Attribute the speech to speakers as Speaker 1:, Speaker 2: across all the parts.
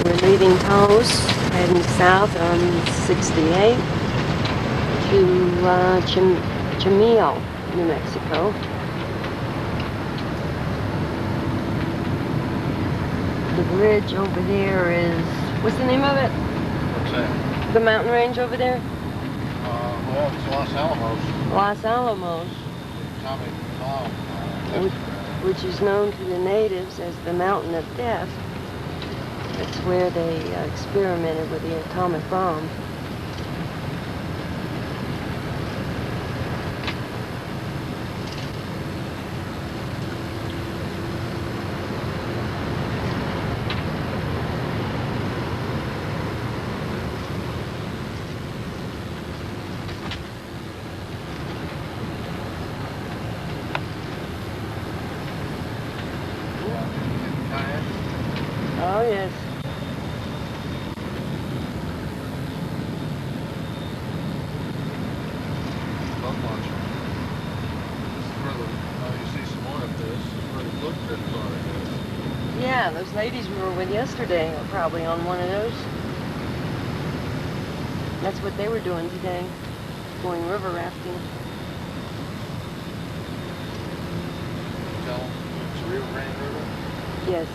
Speaker 1: We're leaving Taos, heading south on 68 to Chimillo, New Mexico. The bridge over there is, what's the name of it?
Speaker 2: What's that?
Speaker 1: The mountain range over there?
Speaker 2: Well, it's Los Alamos.
Speaker 1: Los Alamos.
Speaker 2: Tommy Tom.
Speaker 1: Which is known to the natives as the Mountain of Death. That's where they experimented with the atomic bomb. Oh, yes.
Speaker 2: Bug launcher. This is where you see some more of this. This is where the Blue Trip product is.
Speaker 1: Yeah, those ladies we were with yesterday are probably on one of those. That's what they were doing today, going river rafting.
Speaker 2: Tell them it's Rio Grande River?
Speaker 1: Yes.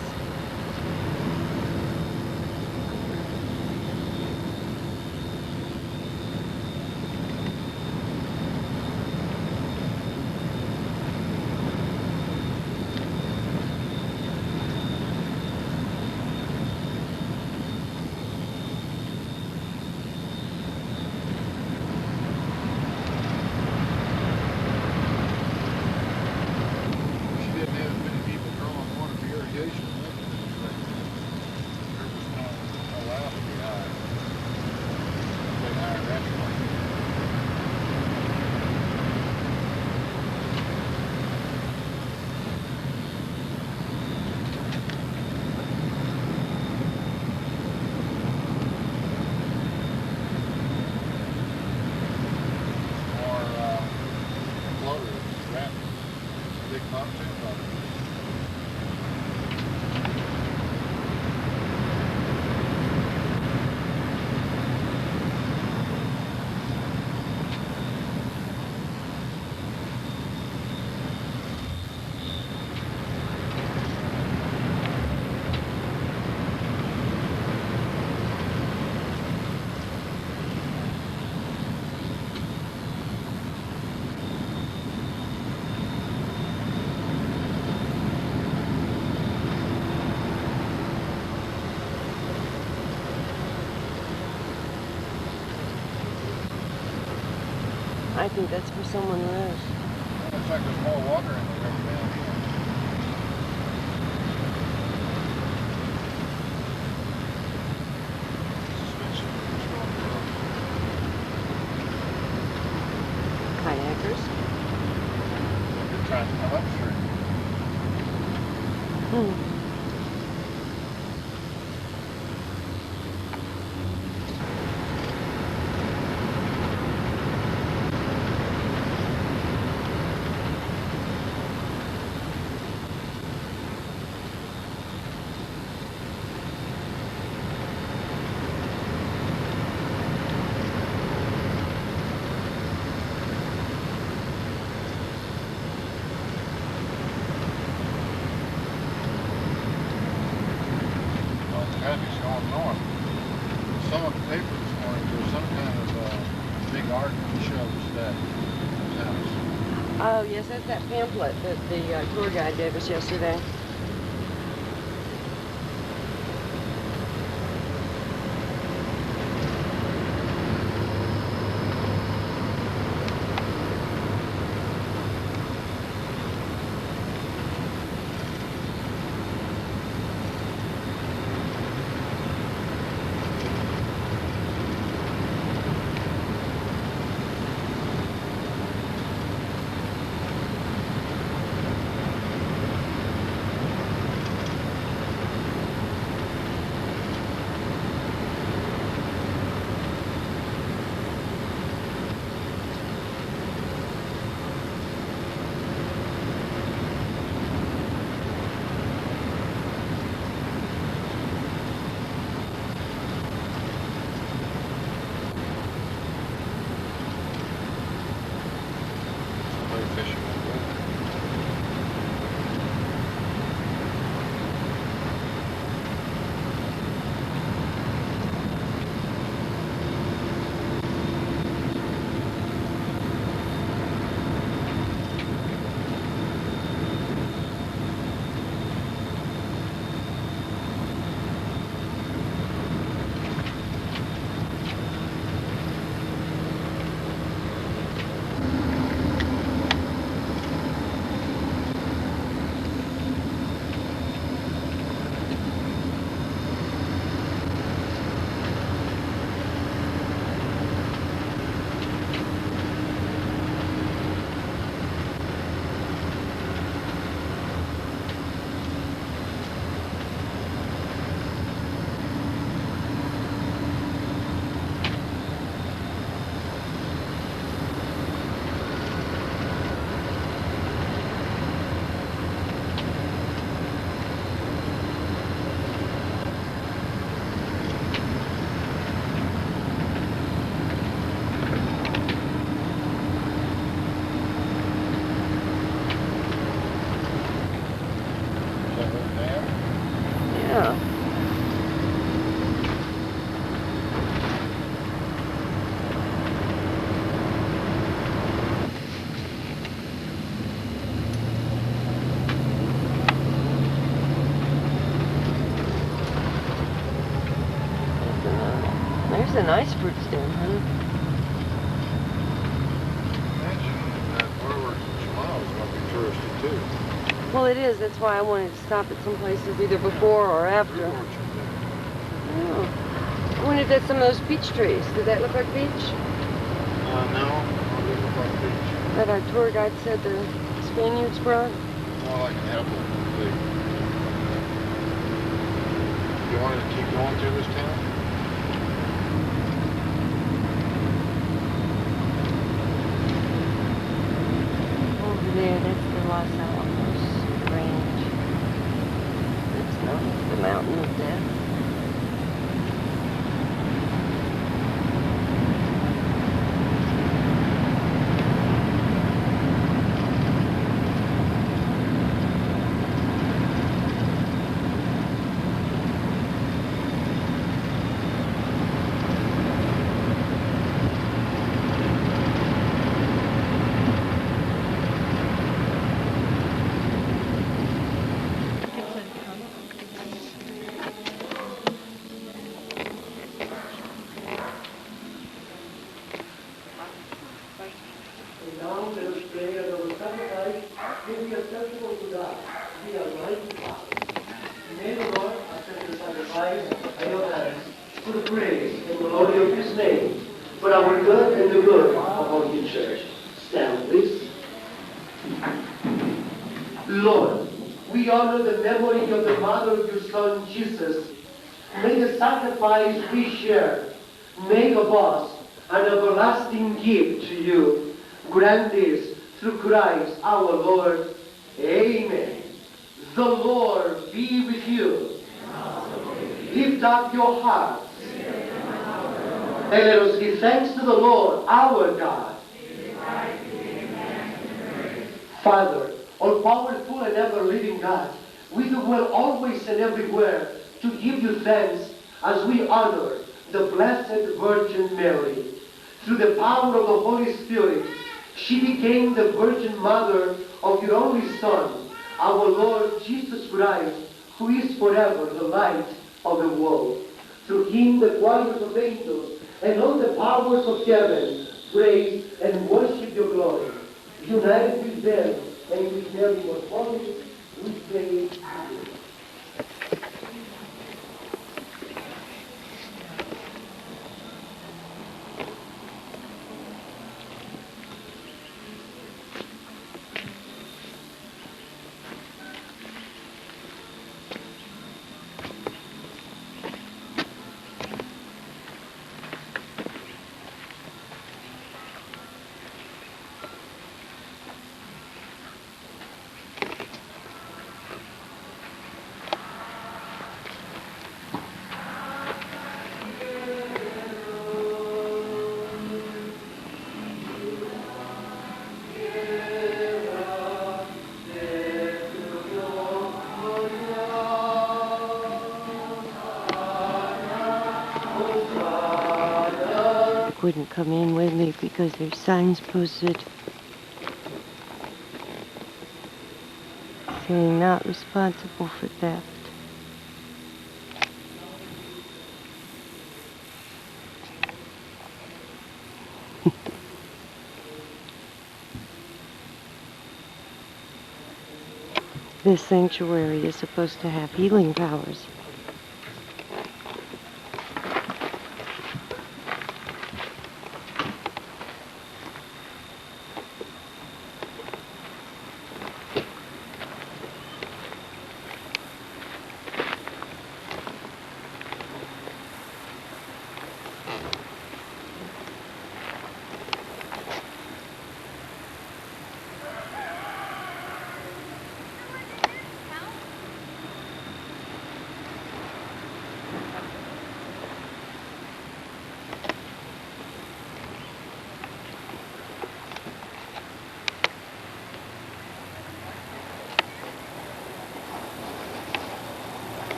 Speaker 2: Big cocktail bottle.
Speaker 1: I think that's for someone else.
Speaker 2: Looks like there's more water in the river down here. Suspension of storm clouds.
Speaker 1: Kayakers.
Speaker 2: They're trying to come upstream. Traffic's going north. Some of the paper this morning, there's some kind of big arc that shows that house.
Speaker 1: Oh, yes, that's that pamphlet that the tour guide gave us yesterday.
Speaker 2: too.
Speaker 1: Well, it is. That's why I wanted to stop at some places either before or after. Oh. I wondered if that's some of those peach trees. Did that look like peach?
Speaker 2: No, it doesn't look like peach.
Speaker 1: That our tour guide said the Spaniards brought?
Speaker 2: More like an apple. You wanted to keep going through this town?
Speaker 1: Over there, that's the Los Alamos Range. That's known as the Mountain of Death.
Speaker 3: Lord, we honor the memory of the mother of your Son, Jesus. May the sacrifice we share make of us an everlasting gift to you. Grant this through Christ our Lord. Amen. The Lord be with you. Lift up your hearts. And let us give thanks to the Lord our God. Father, all-powerful and ever-living God, we do well always and everywhere to give you thanks as we honor the Blessed Virgin Mary. Through the power of the Holy Spirit, she became the Virgin Mother of your only Son, our Lord Jesus Christ, who is forever the light of the world. Through him the choirs of angels and all the powers of heaven praise and worship your glory. United with them and with their immortality, we praise you.
Speaker 1: Wouldn't come in with me because there's signs posted saying not responsible for theft. This sanctuary is supposed to have healing powers.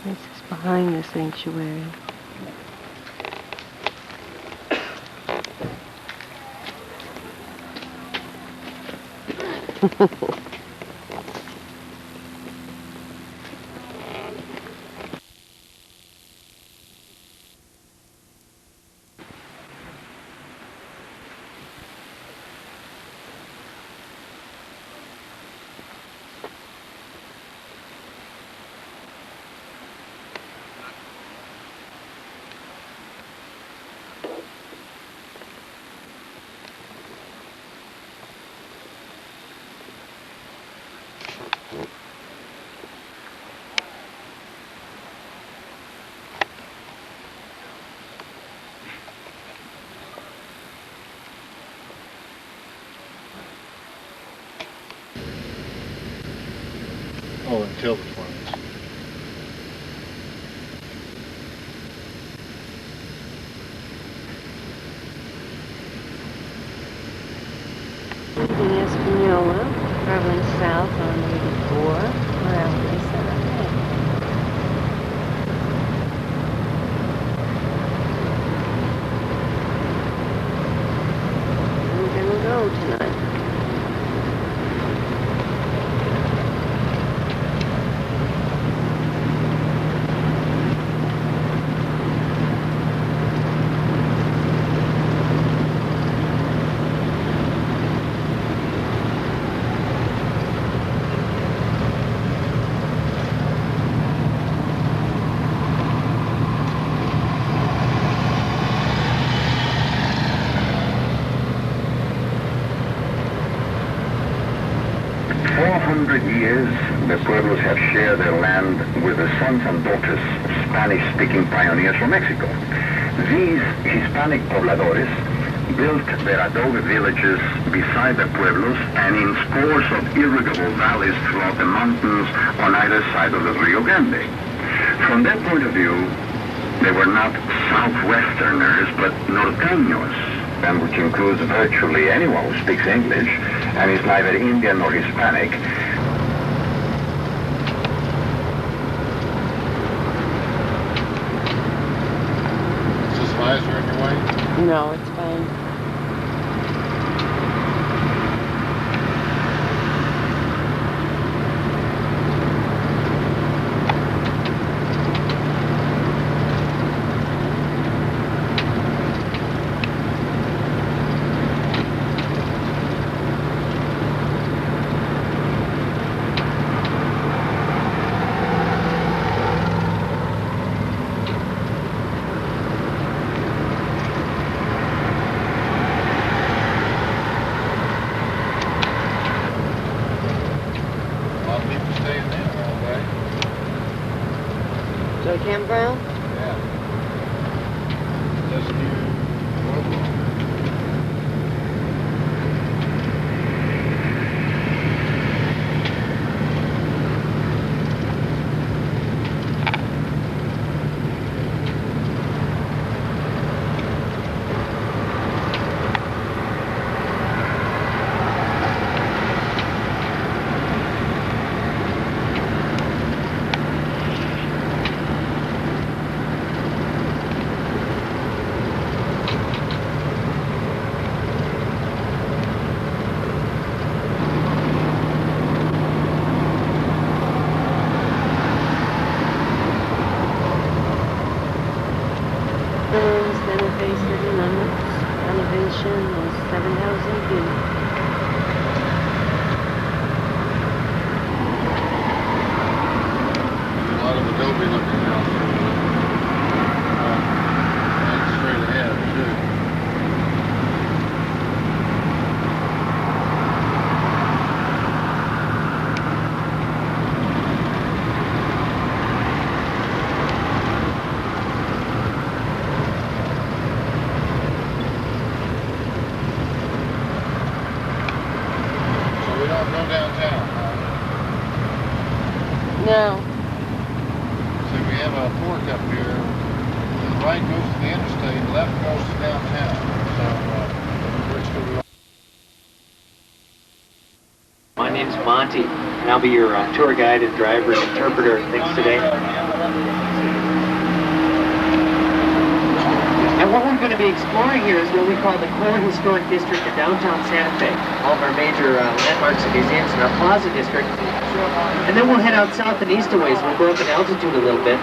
Speaker 1: This is behind the sanctuary.
Speaker 2: Oh, until the 20s.
Speaker 1: Leaving Espanola, traveling south on 84, or out 87. We're gonna go tonight.
Speaker 4: Years, the Pueblos have shared their land with the sons and daughters of Spanish-speaking pioneers from Mexico. These Hispanic pobladores built their adobe villages beside the pueblos and in scores of irrigable valleys throughout the mountains on either side of the Rio Grande. From that point of view, they were not Southwesterners, but Norteños, and which includes virtually anyone who speaks English and is neither Indian nor Hispanic.
Speaker 2: Is there any way?
Speaker 1: No, it's fine. To a campground?
Speaker 2: Yeah. Just new.
Speaker 1: elevation is 7,000 feet.
Speaker 2: A lot of adobe looking houses. And straight ahead, too. So we don't go downtown, huh?
Speaker 1: No.
Speaker 2: See, we have a fork up here. The right goes to the interstate, left goes to downtown. So, which do we want?
Speaker 5: My name's Monty, and I'll be your tour guide and driver and interpreter and things today. And what we're going to be exploring here is what we call the Core Historic District of downtown Santa Fe. All of our major landmarks and museums in our Plaza District. And then we'll head out south and east a ways. We'll go up in altitude a little bit.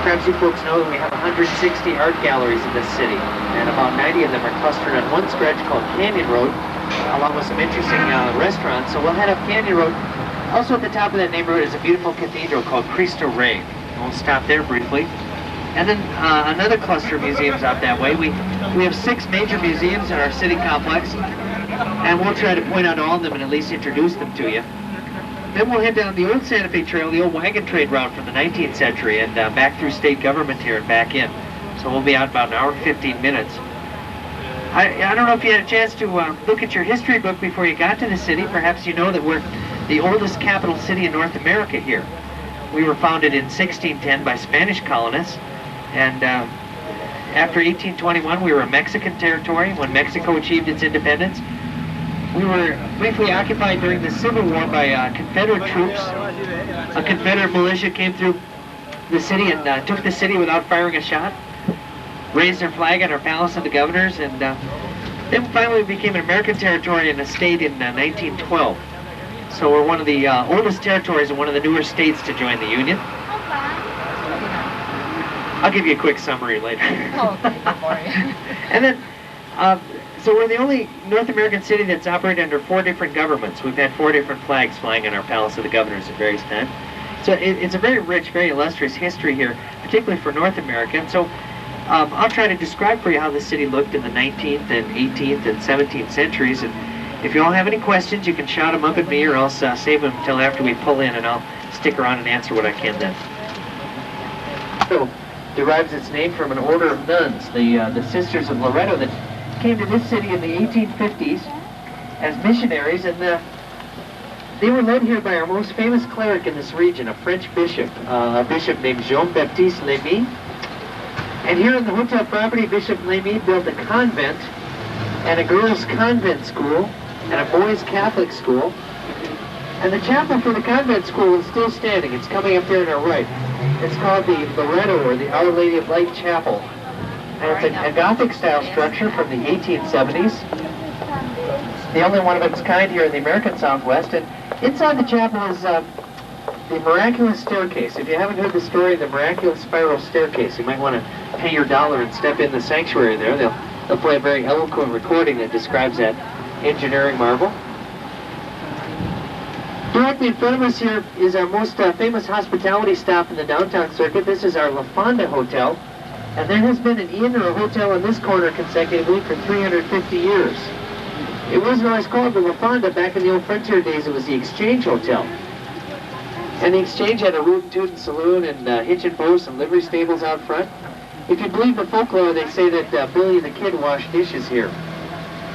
Speaker 5: Perhaps you folks know that we have 160 art galleries in this city, and about 90 of them are clustered on one stretch called Canyon Road, along with some interesting restaurants. So we'll head up Canyon Road. Also at the top of that neighborhood is a beautiful cathedral called Cristo Rey. We'll stop there briefly. And then another cluster of museums out that way. We have 6 major museums in our city complex, and we'll try to point out all of them and at least introduce them to you. Then we'll head down the old Santa Fe Trail, the old wagon trade route from the 19th century, and back through state government here and back in. So we'll be out about an hour and 15 minutes. I don't know if you had a chance to look at your history book before you got to the city. Perhaps you know that we're the oldest capital city in North America here. We were founded in 1610 by Spanish colonists, and after 1821 we were a Mexican territory when Mexico achieved its independence. We were briefly occupied during the Civil War by Confederate troops. A Confederate militia came through the city and took the city without firing a shot, raised their flag at our Palace of the Governors, and then finally became an American territory and a state in 1912. So we're one of the oldest territories and one of the newer states to join the Union. I'll give you a quick summary later.
Speaker 6: Oh, okay, good morning.
Speaker 5: And then, so we're the only North American city that's operated under 4 different governments. We've had 4 different flags flying in our Palace of the Governors at various times. So it's a very rich, very illustrious history here, particularly for North America. And so I'll try to describe for you how the city looked in the 19th and 18th and 17th centuries. And if you all have any questions, you can shout them up at me, or else save them until after we pull in, and I'll stick around and answer what I can then. So, derives its name from an order of nuns, the Sisters of Loretto, that came to this city in the 1850s as missionaries, and they were led here by our most famous cleric in this region, a French bishop, a bishop named Jean-Baptiste Lémy. And here on the hotel property, Bishop Lémy built a convent and a girls' convent school and a boys' Catholic school. And the chapel for the convent school is still standing. It's coming up there on our right. It's called the Loretto, or the Our Lady of Light Chapel. And it's a Gothic-style structure from the 1870s. The only one of its kind here in the American Southwest. And inside the chapel is the miraculous staircase. If you haven't heard the story of the miraculous spiral staircase, you might want to pay your $1 and step in the sanctuary there. They'll play a very eloquent recording that describes that engineering marvel. Directly in front of us here is our most famous hospitality stop in the downtown circuit. This is our La Fonda Hotel, and there has been an inn or a hotel in this corner consecutively for 350 years. It wasn't always called the La Fonda. Back in the old frontier days, it was the Exchange Hotel. And the Exchange had a rootin' tootin' saloon and hitch and post and livery stables out front. If you believe the folklore, they say that Billy the Kid washed dishes here,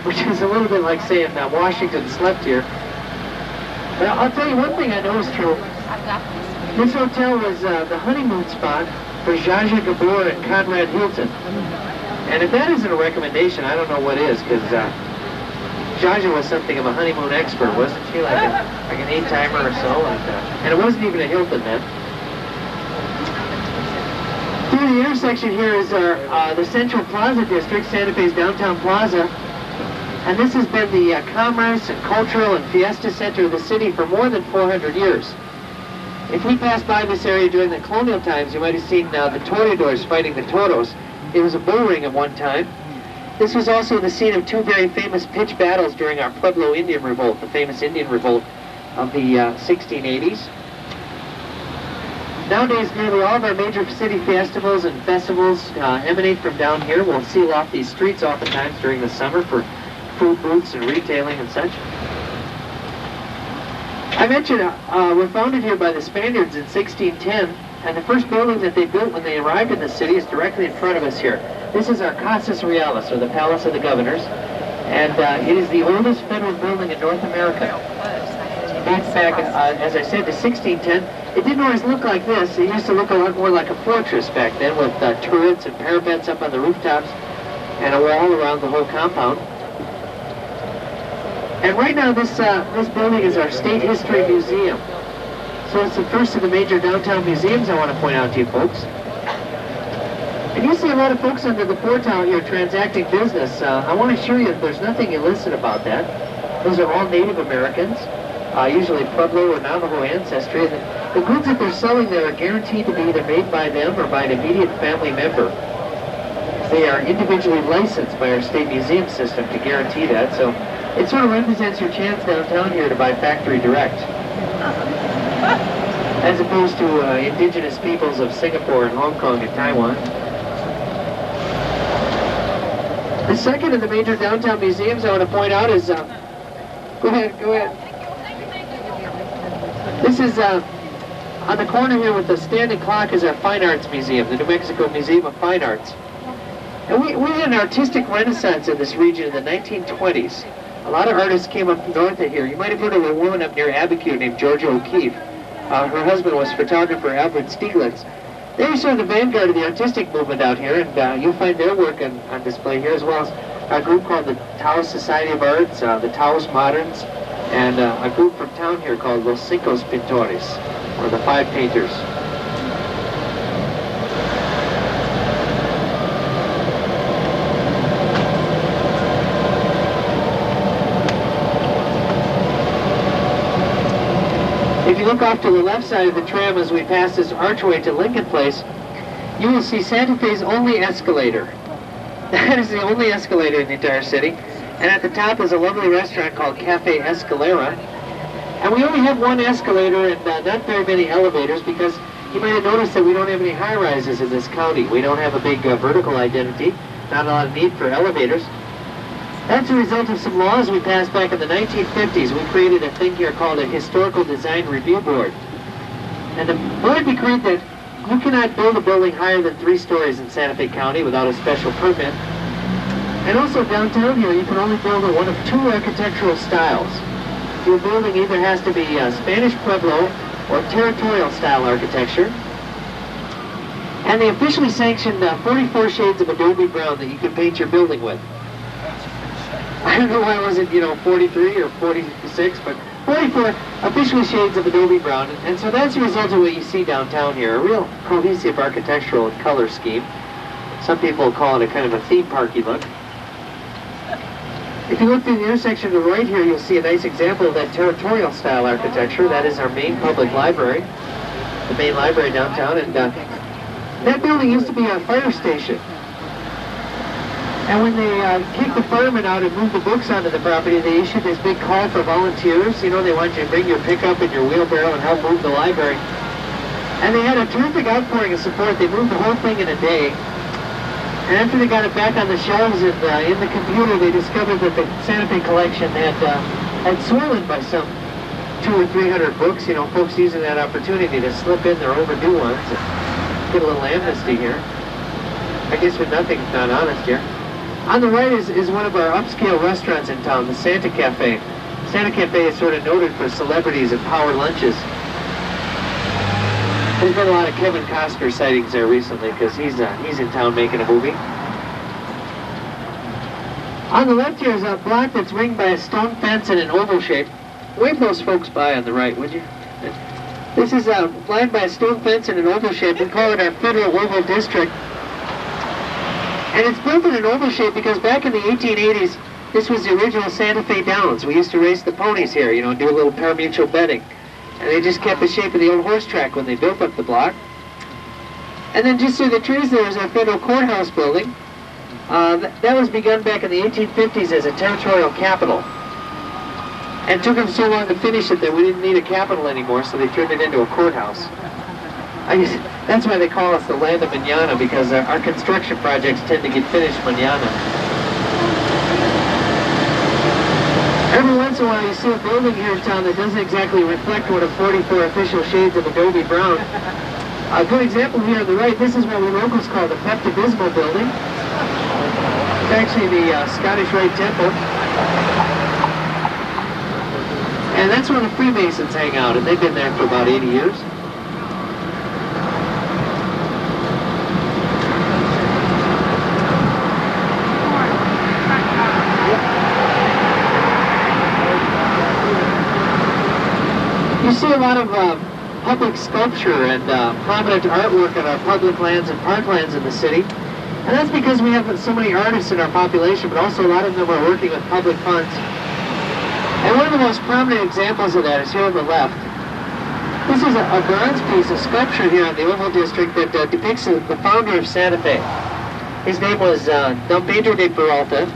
Speaker 5: which is a little bit like saying Washington slept here. But I'll tell you one thing I know is true. This hotel was the honeymoon spot for Zsa Zsa Gabor and Conrad Hilton. And if that isn't a recommendation, I don't know what is, because Zsa Zsa was something of a honeymoon expert, wasn't she? Like an 8-timer or so. And it wasn't even a Hilton then. Through the intersection here is the Central Plaza District, Santa Fe's downtown plaza. And this has been the commerce and cultural and fiesta center of the city for more than 400 years. If we passed by this area during the colonial times, you might have seen the toreadors fighting the toros. It was a bull ring at one time. This was also the scene of 2 very famous pitched battles during our Pueblo Indian Revolt, the famous Indian Revolt of the 1680s. Nowadays, nearly all of our major city festivals and festivals emanate from down here. We'll seal off these streets oftentimes during the summer for food booths and retailing and such. I mentioned we're founded here by the Spaniards in 1610, and the first building that they built when they arrived in the city is directly in front of us here. This is our Casas Reales, or the Palace of the Governors, and it is the oldest federal building in North America. It dates back, as I said, to 1610. It didn't always look like this. It used to look a lot more like a fortress back then, with turrets and parapets up on the rooftops and a wall around the whole compound. And right now, this building is our State History Museum. So it's the first of the major downtown museums I want to point out to you folks. And you see a lot of folks under the port out here transacting business. I want to assure you that there's nothing illicit about that. Those are all Native Americans, usually Pueblo or Navajo ancestry. The goods that they're selling there are guaranteed to be either made by them or by an immediate family member. They are individually licensed by our state museum system to guarantee that, so it sort of represents your chance downtown here to buy factory direct, as opposed to indigenous peoples of Singapore and Hong Kong and Taiwan. The second of the major downtown museums I want to point out is, go ahead. This is on the corner here with the standing clock is our Fine Arts Museum, the New Mexico Museum of Fine Arts. And we had an artistic renaissance in this region in the 1920s. A lot of artists came up north of here. You might have heard of a woman up near Abiquiu named Georgia O'Keeffe. Her husband was photographer Alfred Stieglitz. They were sort of the vanguard of the artistic movement out here, and you'll find their work on display here, as well as a group called the Taos Society of Arts, the Taos Moderns, and a group from town here called Los Cinco Pintores, or the Five Painters. If you look off to the left side of the tram as we pass this archway to Lincoln Place, you will see Santa Fe's only escalator. That is the only escalator in the entire city. And at the top is a lovely restaurant called Cafe Escalera. And we only have one escalator and not very many elevators, because you might have noticed that we don't have any high-rises in this county. We don't have a big vertical identity, not a lot of need for elevators. That's a result of some laws we passed back in the 1950s. We created a thing here called a Historical Design Review Board. And the board decreed that you cannot build a building higher than 3 stories in Santa Fe County without a special permit. And also downtown here, you can only build in one of 2 architectural styles. Your building either has to be Spanish Pueblo or territorial style architecture. And they officially sanctioned 44 shades of Adobe Brown that you can paint your building with. I don't know why it wasn't, 43 or 46, but 44 officially shades of Adobe Brown. And so that's the result of what you see downtown here, a real cohesive architectural and color scheme. Some people call it a kind of a theme parky look. If you look through the intersection to the right here, you'll see a nice example of that territorial style architecture. That is our main public library, the main library downtown. And that building used to be a fire station. And when they kicked the firemen out and moved the books onto the property, they issued this big call for volunteers. They wanted you to bring your pickup and your wheelbarrow and help move the library. And they had a terrific outpouring of support. They moved the whole thing in a day. And after they got it back on the shelves and in the computer, they discovered that the Santa Fe collection had swollen by some 200 or 300 books. Folks using that opportunity to slip in their overdue ones and get a little amnesty here. I guess with nothing not honest here. On the right is one of our upscale restaurants in town, the Santa Cafe. Santa Cafe is sort of noted for celebrities and power lunches. There's been a lot of Kevin Costner sightings there recently because he's in town making a movie. On the left here is a block that's ringed by a stone fence in an oval shape. Wave those folks by on the right, would you? This is lined by a stone fence in an oval shape. We call it our Federal Oval District. And it's built in an oval shape because back in the 1880s, this was the original Santa Fe Downs. We used to race the ponies here, and do a little pari-mutuel betting. And they just kept the shape of the old horse track when they built up the block. And then just through the trees there is our federal courthouse building. That was begun back in the 1850s as a territorial capital. And it took them so long to finish it that we didn't need a capital anymore, so they turned it into a courthouse. I guess that's why they call us the land of mañana, because our construction projects tend to get finished mañana. Every once in a while you see a building here in town that doesn't exactly reflect one of 44 official shades of Adobe Brown. A good example here on the right, this is what we locals call the Pepto-Bismol building. It's actually the Scottish Rite Temple. And that's where the Freemasons hang out, and they've been there for about 80 years. You see a lot of public sculpture and prominent artwork on our public lands and parklands in the city. And that's because we have so many artists in our population, but also a lot of them are working with public funds. And one of the most prominent examples of that is here on the left. This is a bronze piece of sculpture here in the Oval District that depicts the founder of Santa Fe. His name was Don Pedro de Peralta.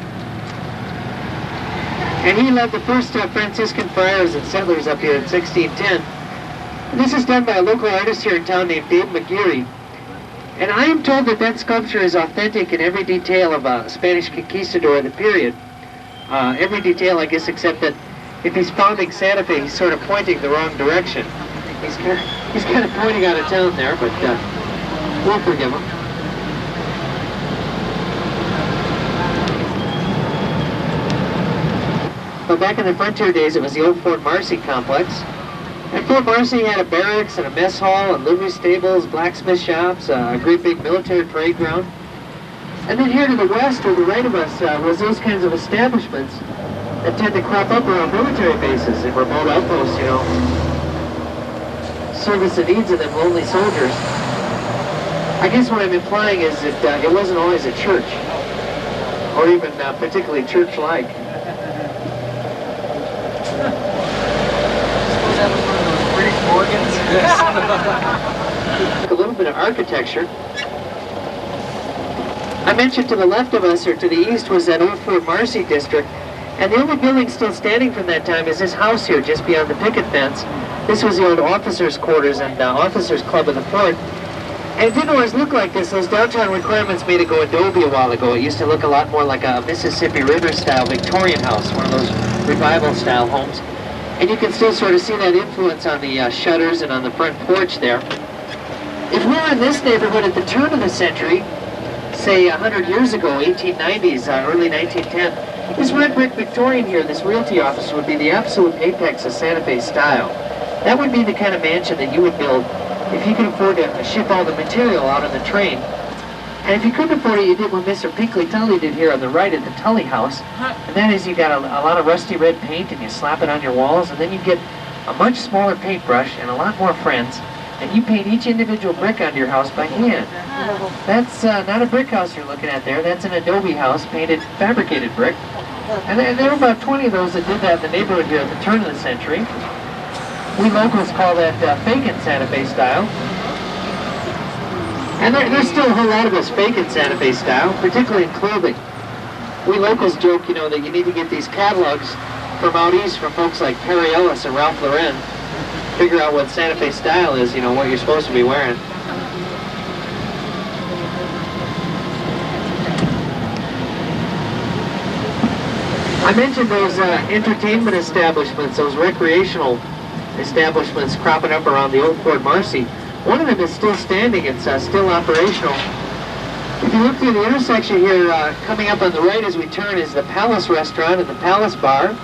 Speaker 5: And he led the first Franciscan friars and settlers up here in 1610. And this is done by a local artist here in town named Dave McGeary. And I am told that that sculpture is authentic in every detail of a Spanish conquistador of the period. Every detail, I guess, except that if he's founding Santa Fe, he's sort of pointing the wrong direction. He's kind of pointing out of town there, but we'll forgive him. But back in the frontier days, it was the old Fort Marcy complex. And Fort Marcy had a barracks and a mess hall and livery stables, blacksmith shops, a great big military parade ground. And then here to the west or the right of us was those kinds of establishments that tend to crop up around military bases and remote outposts, you know. Service the needs of them lonely soldiers. I guess what I'm implying is that it wasn't always a church, or even particularly church-like. A little bit of architecture. I mentioned to the left of us, or to the east, was that old Fort Marcy district, and the only building still standing from that time is this house here, just beyond the picket fence. This was the old officers' quarters and officers' club of the fort. And it didn't always look like this. Those downtown requirements made it go adobe a while ago. It used to look a lot more like a Mississippi River-style Victorian house, one of those revival-style homes. And you can still sort of see that influence on the shutters and on the front porch there. If we were in this neighborhood at the turn of the century, say 100 years ago, 1890s, early 1910, this red brick Victorian here, this realty office, would be the absolute apex of Santa Fe style. That would be the kind of mansion that you would build if you could afford to ship all the material out on the train. And if you couldn't afford it, you did what Mr. Pinkley Tully did here on the right at the Tully House. And that is, you got a lot of rusty red paint and you slap it on your walls, and then you get a much smaller paintbrush and a lot more friends, and you paint each individual brick onto your house by hand. That's not a brick house you're looking at there. That's an adobe house, painted, fabricated brick. And there were about 20 of those that did that in the neighborhood here at the turn of the century. We locals call that faking Santa Fe style. And there's still a whole lot of us faking Santa Fe style, particularly in clothing. We locals joke, you know, that you need to get these catalogs from out east from folks like Perry Ellis and Ralph Lauren. Figure out what Santa Fe style is, you know, what you're supposed to be wearing. I mentioned those entertainment establishments, those recreational establishments cropping up around the old Fort Marcy. One of them is still standing, it's still operational. If you look through the intersection here, coming up on the right as we turn is the Palace Restaurant and the Palace Bar.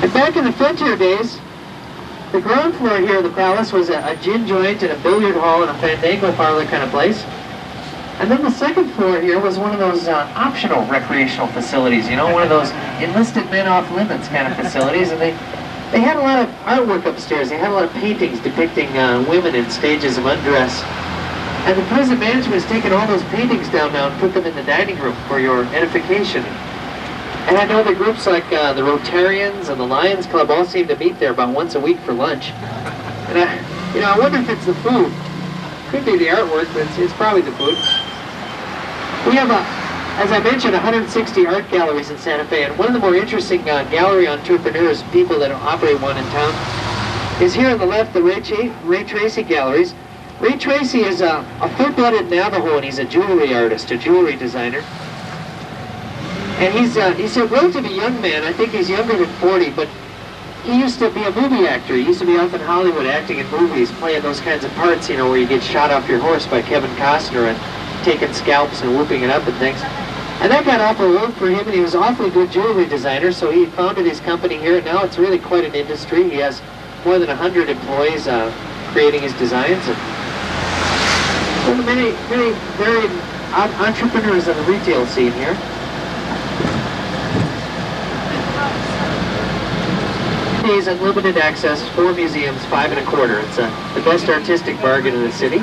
Speaker 5: And back in the frontier days, the ground floor here of the Palace was a gin joint and a billiard hall and a fandango parlor kind of place. And then the second floor here was one of those optional recreational facilities, you know, one of those enlisted men off limits kind of facilities. And they had a lot of artwork upstairs. They had a lot of paintings depicting women in stages of undress. And the present management has taken all those paintings down now and put them in the dining room for your edification. And I know that groups like the Rotarians and the Lions Club all seem to meet there about once a week for lunch. And I wonder if it's the food. Could be the artwork, but it's probably the food. We have, as I mentioned, 160 art galleries in Santa Fe, and one of the more interesting gallery entrepreneurs, people that operate one in town, is here on the left, the Ray Tracy Galleries. Ray Tracy is a full-blooded Navajo, and he's a jewelry artist, a jewelry designer. And he's a relatively young man. I think he's younger than 40, but he used to be a movie actor. He used to be off in Hollywood acting in movies, playing those kinds of parts, you know, where you get shot off your horse by Kevin Costner and taking scalps and whooping it up and things. And that got awful old for him, and he was an awfully good jewelry designer, so he founded his company here, and now it's really quite an industry. He has more than 100 employees creating his designs. And one of the many varied entrepreneurs on the retail scene here. days unlimited access, 4 museums, 5 1/4. It's the best artistic bargain in the city.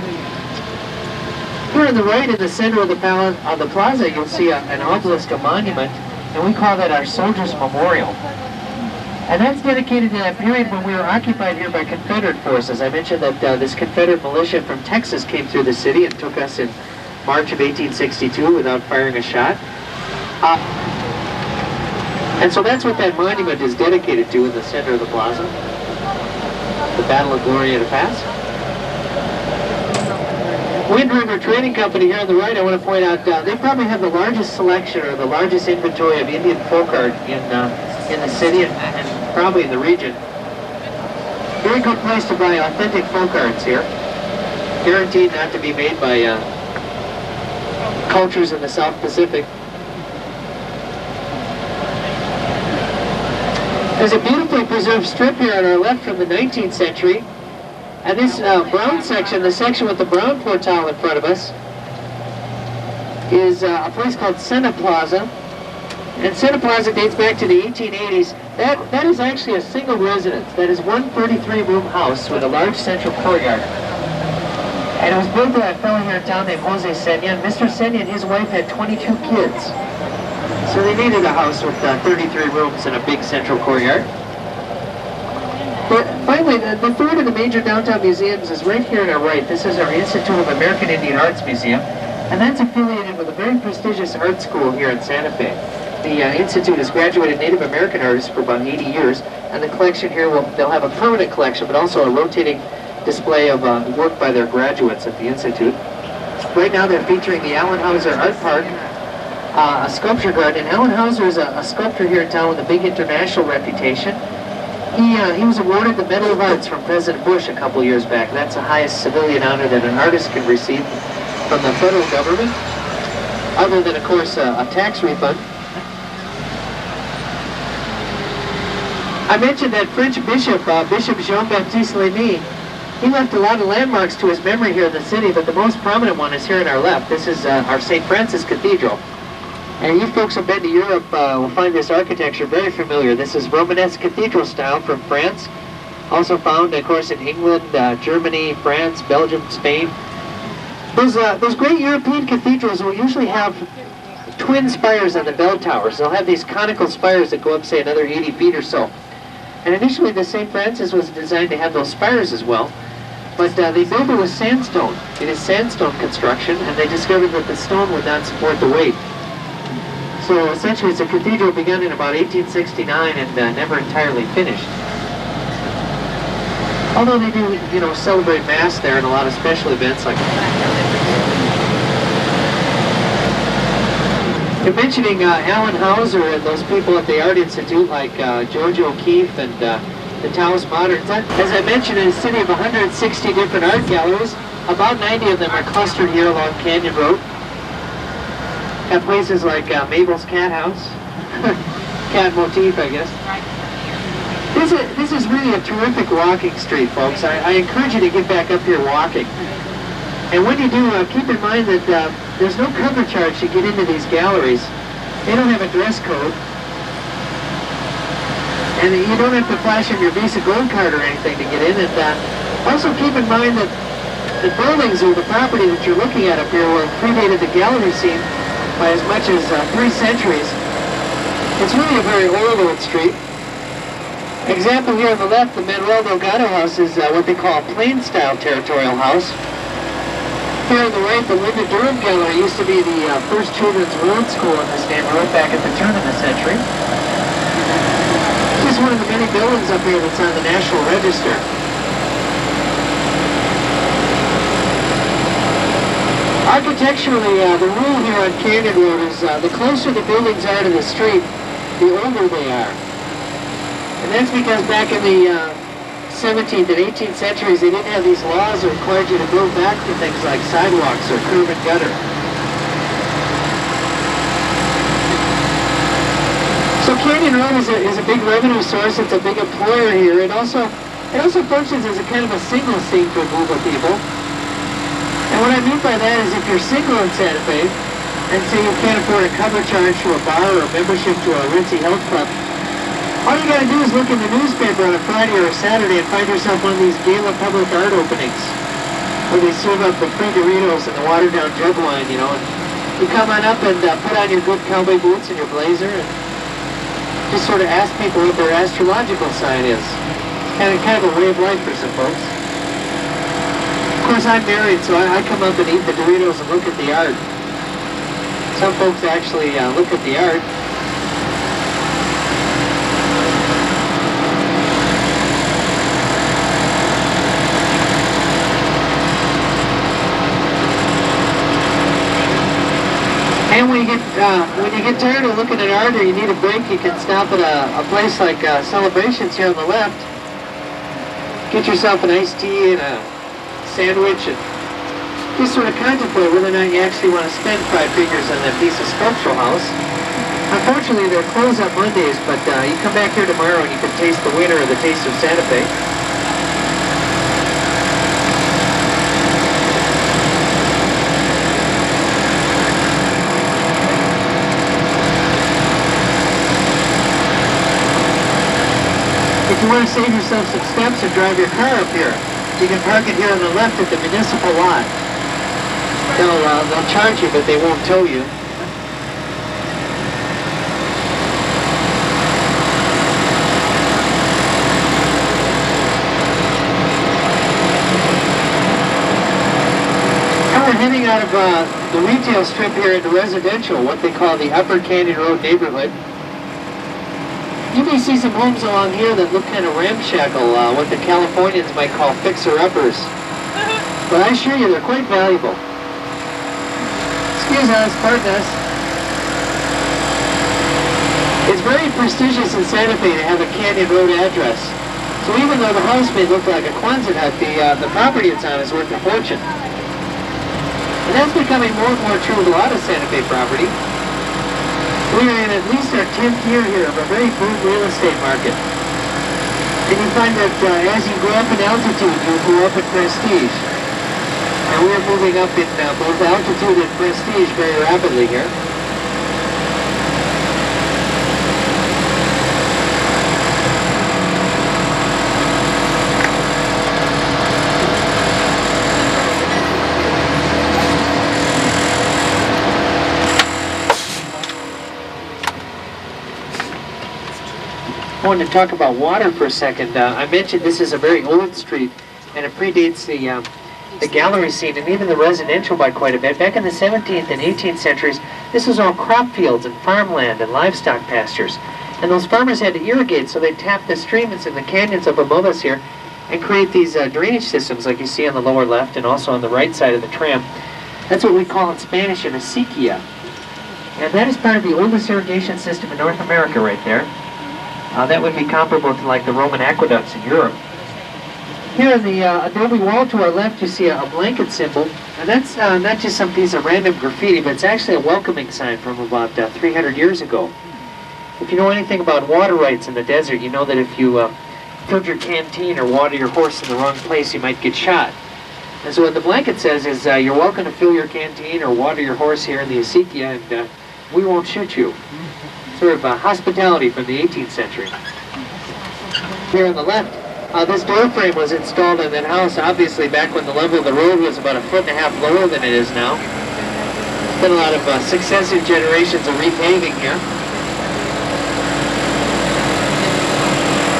Speaker 5: Here on the right, in the center of the plaza, you'll see an obelisk, a monument, and we call that our Soldiers' Memorial. And that's dedicated to that period when we were occupied here by Confederate forces. I mentioned that this Confederate militia from Texas came through the city and took us in March of 1862 without firing a shot. And so that's what that monument is dedicated to in the center of the plaza. The Battle of Glorieta Pass. Wind River Trading Company here on the right, I want to point out, they probably have the largest selection or the largest inventory of Indian folk art in the city and probably in the region. Very good place to buy authentic folk arts here. Guaranteed not to be made by cultures in the South Pacific. There's a beautifully preserved strip here on our left from the 19th century. And this brown section, the section with the brown portal in front of us, is a place called Sena Plaza. And Sena Plaza dates back to the 1880s. That is actually a single residence. That is one 33-room house with a large central courtyard. And it was built by a fellow here in town named Jose Senya. Mr. Senya and his wife had 22 kids. So they needed a house with 33 rooms and a big central courtyard. But finally, the third of the major downtown museums is right here on our right. This is our Institute of American Indian Arts Museum, and that's affiliated with a very prestigious art school here in Santa Fe. The Institute has graduated Native American artists for about 80 years, and the collection here, they'll have a permanent collection, but also a rotating display of work by their graduates at the Institute. Right now they're featuring the Allen Hauser Art Park, a sculpture garden. And Allen Hauser is a sculptor here in town with a big international reputation. He was awarded the Medal of Arts from President Bush a couple years back. That's the highest civilian honor that an artist can receive from the federal government, other than, of course, a tax refund. I mentioned that French bishop, Bishop Jean-Baptiste Lémy, he left a lot of landmarks to his memory here in the city, but the most prominent one is here on our left. This is our St. Francis Cathedral. And you folks who've been to Europe will find this architecture very familiar. This is Romanesque cathedral style from France. Also found, of course, in England, Germany, France, Belgium, Spain. Those great European cathedrals will usually have twin spires on the bell towers. They'll have these conical spires that go up, say, another 80 feet or so. And initially, the St. Francis was designed to have those spires as well. But they built it with sandstone. It is sandstone construction, and they discovered that the stone would not support the weight. So essentially it's a cathedral begun in about 1869 and never entirely finished. Although they do, celebrate Mass there and a lot of special events like You're mentioning Allen Hauser and those people at the Art Institute like George O'Keeffe and the Taos Moderns. As I mentioned, in a city of 160 different art galleries, about 90 of them are clustered here along Canyon Road. At places like Mabel's Cat House, cat motif, I guess. This is really a terrific walking street, folks. I encourage you to get back up here walking. And when you do, keep in mind that there's no cover charge to get into these galleries. They don't have a dress code. And you don't have to flash in your Visa Gold Card or anything to get in. And also keep in mind that the buildings or the property that you're looking at up here were predated the gallery scene by as much as 3 centuries. It's really a very old street. Example here on the left, the Manuel Delgado House is what they call a plain-style territorial house. Here on the right, the Linda Durham Gallery used to be the first children's road school in this neighborhood back at the turn of the century. This is one of the many buildings up here that's on the National Register. Architecturally, the rule here on Canyon Road is the closer the buildings are to the street, the older they are. And that's because back in the 17th and 18th centuries, they didn't have these laws that required you to build back to things like sidewalks or curb and gutter. So Canyon Road is a big revenue source. It's a big employer here. It also functions as a kind of a signal scene for a group of people. And what I mean by that is if you're single in Santa Fe, and say you can't afford a cover charge to a bar or a membership to a ritzy health club, All you gotta do is look in the newspaper on a Friday or a Saturday and find yourself one of these gala public art openings where they serve up the free Doritos and the watered down jug wine, you know. And you come on up and put on your good cowboy boots and your blazer and just sort of ask people what their astrological sign is. It's kind of a way of life for some folks. Of course, I'm married, so I come up and eat the Doritos and look at the art. Some folks actually look at the art. And when you get tired of looking at art or you need a break, you can stop at a place like Celebrations here on the left. Get yourself an iced tea and a sandwich and just sort of contemplate whether or not you actually want to spend 5 figures on that piece of sculptural house. Unfortunately, they're closed on Mondays, but you come back here tomorrow and you can taste the winner of the Taste of Santa Fe. If you want to save yourself some steps and drive your car up here, you can park it here on the left at the municipal lot. They'll charge you, but they won't tow you. Now we're heading out of the retail strip here into residential, what they call the Upper Canyon Road neighborhood. You may see some homes along here that look kind of ramshackle, what the Californians might call fixer-uppers. But I assure you, they're quite valuable. Excuse us, pardon us. It's very prestigious in Santa Fe to have a Canyon Road address. So even though the house may look like a Quonset hut, the property it's on is worth a fortune. And that's becoming more and more true of a lot of Santa Fe property. We are in at least our 10th year here of a very boom real estate market. And you find that as you go up in altitude, you go up in prestige. And we're moving up in both altitude and prestige very rapidly here. I wanted to talk about water for a second. I mentioned this is a very old street, and it predates the gallery scene and even the residential by quite a bit. Back in the 17th and 18th centuries, this was all crop fields and farmland and livestock pastures. And those farmers had to irrigate, so they tapped the streams in the canyons up above us here and create these drainage systems like you see on the lower left and also on the right side of the tram. That's what we call in Spanish an acequia. And that is part of the oldest irrigation system in North America right there. That would be comparable to like the Roman aqueducts in Europe. Here in the adobe wall to our left you see a blanket symbol, and that's not just some piece of random graffiti, but it's actually a welcoming sign from about 300 years ago. If you know anything about water rights in the desert, you know that if you filled your canteen or water your horse in the wrong place, you might get shot. And so what the blanket says is you're welcome to fill your canteen or water your horse here in the acequia, and we won't shoot you. Sort of hospitality from the 18th century. Here on the left, this door frame was installed in that house, obviously back when the level of the road was about 1.5 feet lower than it is now. There's been a lot of successive generations of repaving here.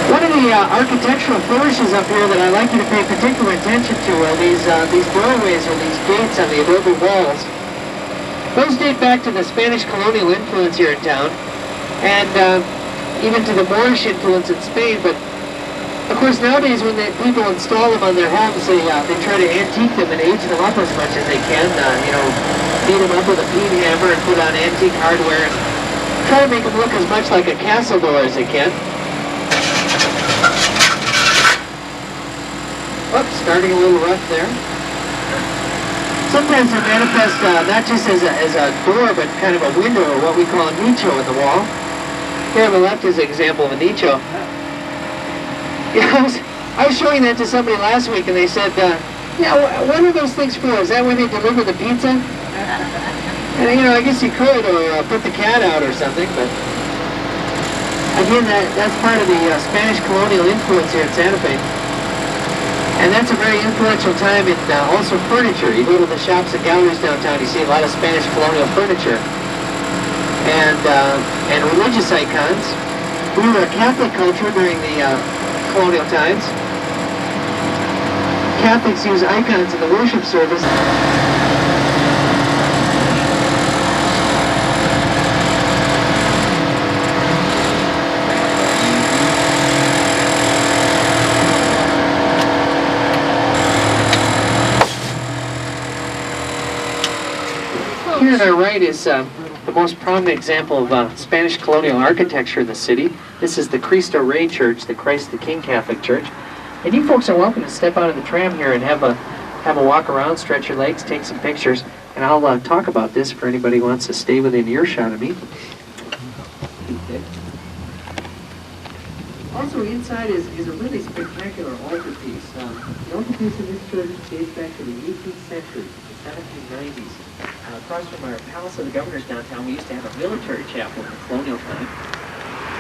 Speaker 5: One of the architectural flourishes up here that I like you to pay particular attention to are these doorways or these gates on the adobe walls. Those date back to the Spanish colonial influence here in town, and even to the Moorish influence in Spain. But of course nowadays when people install them on their homes, they try to antique them and age them up as much as they can. Beat them up with a peen hammer and put on antique hardware and try to make them look as much like a castle door as they can. Oops, starting a little rough there. Sometimes they manifest not just as a door, but kind of a window, or what we call a nicho in the wall. Here on the left is an example of a nicho. Yeah, I was showing that to somebody last week, and they said, yeah, what are those things for? Is that where they deliver the pizza? And, I guess you could, or put the cat out or something, but... Again, that's part of the Spanish colonial influence here in Santa Fe. And that's a very influential time in also furniture. You go to the shops and galleries downtown, you see a lot of Spanish colonial furniture. And religious icons. We were a Catholic culture during the colonial times. Catholics use icons in the worship service. Here on our right is the most prominent example of Spanish colonial architecture in the city. This is the Cristo Rey Church, the Christ the King Catholic Church. And you folks are welcome to step out of the tram here and have a walk around, stretch your legs, take some pictures, and I'll talk about this for anybody who wants to stay within earshot of me. Also inside is a really spectacular altarpiece. The altarpiece in this church dates back to the 18th century, the 1790s. Across from our Palace of the Governors downtown, we used to have a military chapel in the colonial time.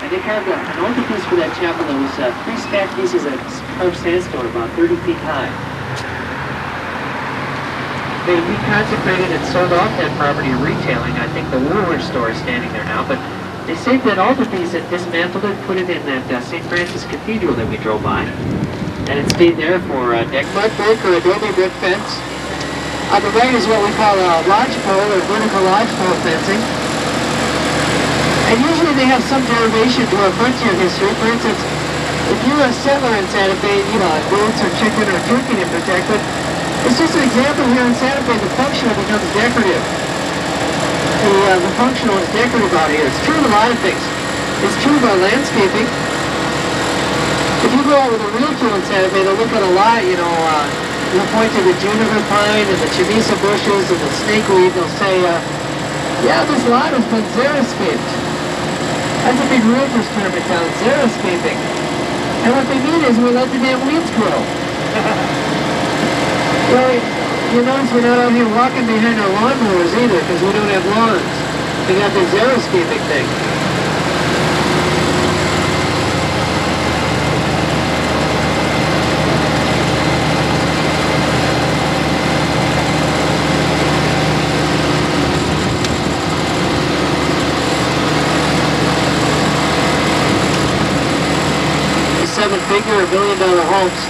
Speaker 5: And they carved an altarpiece for that chapel that was 3 stacked pieces of carved sandstone about 30 feet high. They reconsecrated and sold off that property to retailing. I think the Woolworth store is standing there now, but they saved that altarpiece and dismantled it, put it in that St. Francis Cathedral that we drove by. And it stayed there for a decade. Mud brick or adobe brick fence. On the right is what we call a lodgepole or vertical lodgepole fencing. And usually they have some derivation to our frontier history. For instance, if you're a settler in Santa Fe, you know, goats or chicken or turkey to protect, but it's just an example here in Santa Fe, the functional becomes decorative. The functional is decorative out here. It's true of a lot of things. It's true about landscaping. If you go out with a real tool in Santa Fe, they'll look at a lot, you know, they'll point to the juniper pine and the chamisa bushes and the snakeweed. They'll say, yeah, this lot has been xeriscaped. That's a big realtor's term in town, xeriscaping. And what they mean is we let the damn weeds grow. Well, you notice we're not out here walking behind our lawnmowers either because we don't have lawns. We got the xeriscaping thing. Seven-figure or million-dollar homes,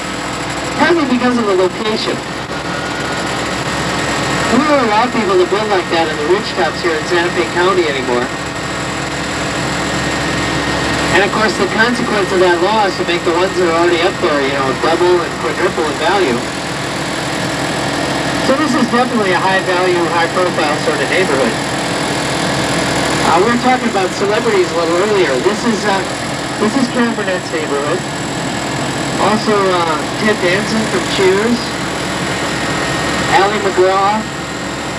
Speaker 5: partly because of the location. We don't allow people to build like that in the ridge tops here in Santa Fe County anymore. And of course the consequence of that law is to make the ones that are already up there, you know, double and quadruple in value. So this is definitely a high-value, high-profile sort of neighborhood. We were talking about celebrities a little earlier. This is Carol Burnett's neighborhood. Also, Ted Danson from Cheers. Ally McGraw.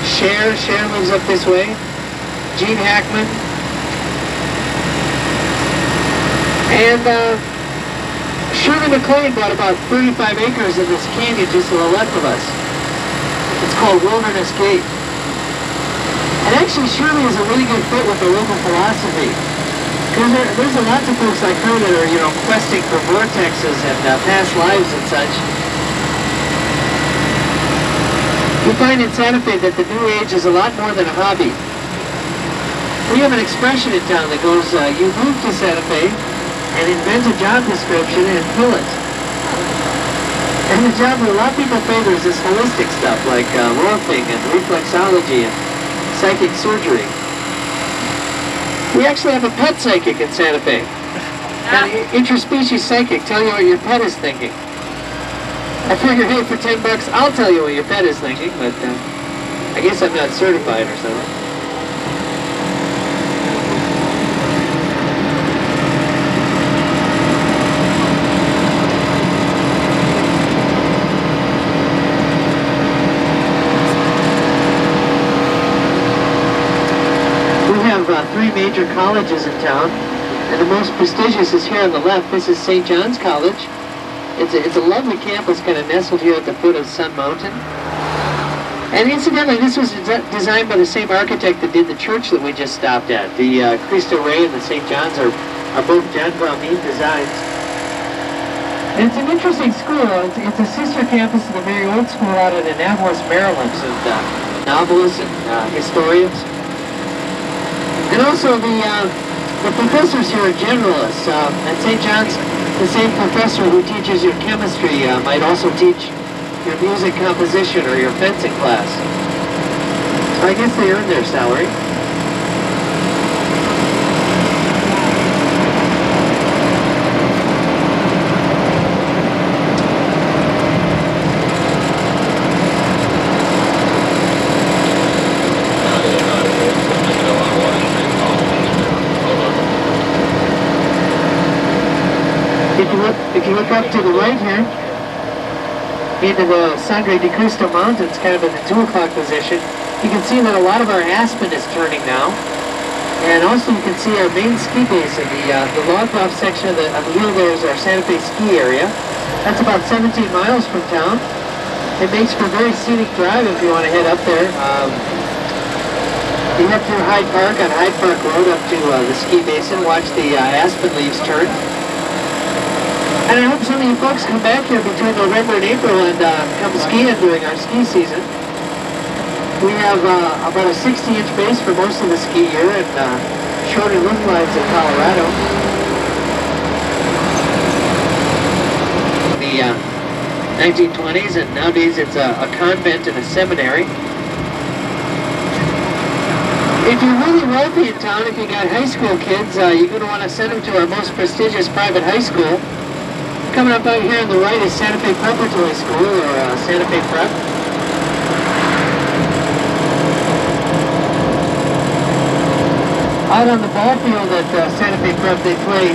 Speaker 5: Cher lives up this way. Gene Hackman. And Shirley MacLaine bought about 35 acres in this canyon just to the left of us. It's called Wilderness Gate. And actually Shirley is a really good fit with the local philosophy. Because there's a lot of folks like her that are, you know, questing for vortexes and past lives and such. We find in Santa Fe that the New Age is a lot more than a hobby. We have an expression in town that goes, you move to Santa Fe and invent a job description and fill it. And the job that a lot of people favor is this holistic stuff like rolfing and reflexology and psychic surgery. We actually have a pet psychic in Santa Fe. An interspecies psychic, tell you what your pet is thinking. I figure, hey, for $10, I'll tell you what your pet is thinking, but I guess I'm not certified or something. Three major colleges in town, and the most prestigious is here on the left. This is St. John's College. It's a lovely campus kind of nestled here at the foot of Sun Mountain. And incidentally, this was designed by the same architect that did the church that we just stopped at. The Cristo Rey and the St. John's are are both John Valmeen designs. And it's an interesting school. It's a sister campus of the very old school out in Annapolis, Maryland, and novelists and historians. And also the professors here are generalists. At St. John's, the same professor who teaches your chemistry might also teach your music composition or your fencing class. So I guess they earn their salary. If you look up to the right here, into the Sangre de Cristo Mountains, kind of in the 2 o'clock position, you can see that a lot of our aspen is turning now. And also you can see our main ski basin, the log-off section of the hill there is our Santa Fe ski area. That's about 17 miles from town. It makes for a very scenic drive if you want to head up there. You head through Hyde Park on Hyde Park Road up to the ski basin, watch the aspen leaves turn. And I hope some of you folks come back here between November and April and come skiing during our ski season. We have about a 60-inch base for most of the ski year and shorter roof lines in Colorado. The 1920s, and nowadays it's a convent and a seminary. If you're really wealthy in town, if you got high school kids, you're going to want to send them to our most prestigious private high school. Coming up out here on the right is Santa Fe Preparatory School, or Santa Fe Prep. Out on the ball field at Santa Fe Prep, they play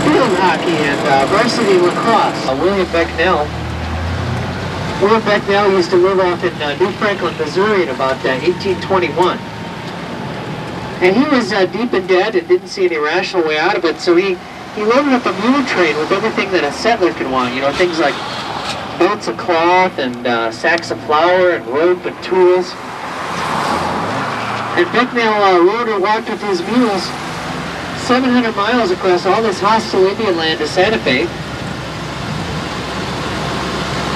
Speaker 5: field hockey and varsity lacrosse. William Becknell. William Becknell used to live off in New Franklin, Missouri in about 1821. And he was deep in debt and didn't see any rational way out of it, so he loaded up a mule train with everything that a settler could want, you know, things like belts of cloth and sacks of flour and rope and tools. And Becknell rode or walked with his mules 700 miles across all this hostile Indian land to Santa Fe.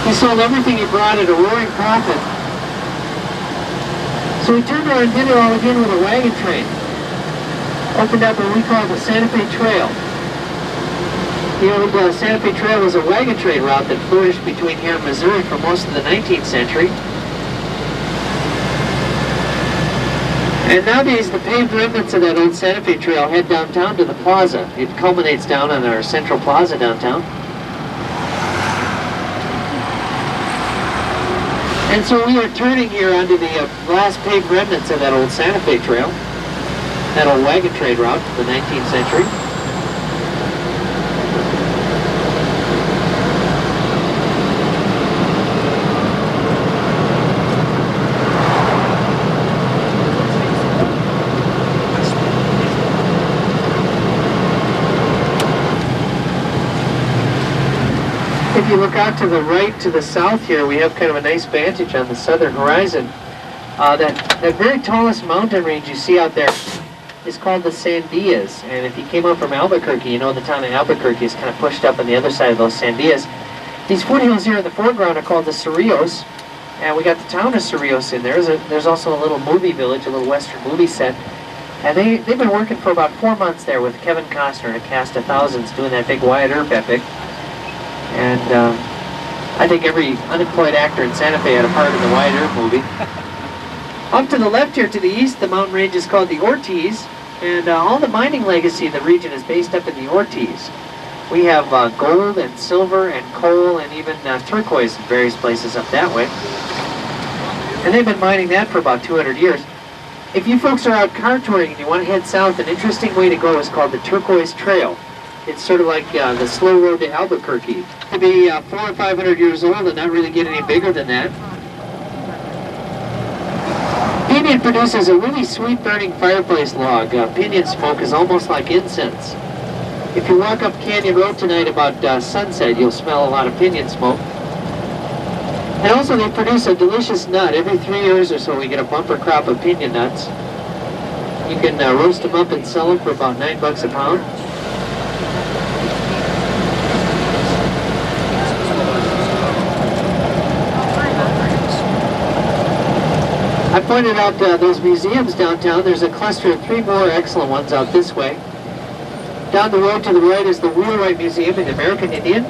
Speaker 5: He sold everything he brought at a roaring profit. So he turned around and did it all again with a wagon train. Opened up what we call the Santa Fe Trail. The old Santa Fe Trail was a wagon train route that flourished between here and Missouri for most of the 19th century. And nowadays, the paved remnants of that old Santa Fe Trail head downtown to the plaza. It culminates down on our central plaza downtown. And so we are turning here onto the last paved remnants of that old Santa Fe Trail, that old wagon train route of the 19th century. If you look out to the right, to the south here, we have kind of a nice vantage on the southern horizon. That very tallest mountain range you see out there is called the Sandias. And if you came up from Albuquerque, you know the town of Albuquerque is kind of pushed up on the other side of those Sandias. These foothills here in the foreground are called the Cerrillos. And we got the town of Cerrillos in there. There's also a little movie village, a little western movie set. And they've been working for about 4 months there with Kevin Costner and a cast of thousands doing that big Wyatt Earp epic. And I think every unemployed actor in Santa Fe had a part in the Wyatt Earp movie. Up to the left here to the east, the mountain range is called the Ortiz, and all the mining legacy of the region is based up in the Ortiz. We have gold and silver and coal and even turquoise in various places up that way. And they've been mining that for about 200 years. If you folks are out car touring and you want to head south, an interesting way to go is called the Turquoise Trail. It's sort of like the slow road to Albuquerque. To be 400 or 500 years old and not really get any bigger than that. Piñon produces a really sweet burning fireplace log. Piñon smoke is almost like incense. If you walk up Canyon Road tonight about sunset, you'll smell a lot of piñon smoke. And also they produce a delicious nut. Every 3 years or so we get a bumper crop of piñon nuts. You can roast them up and sell them for about $9 a pound. I pointed out those museums downtown. There's a cluster of 3 more excellent ones out this way. Down the road to the right is the Wheelwright Museum in the American Indian.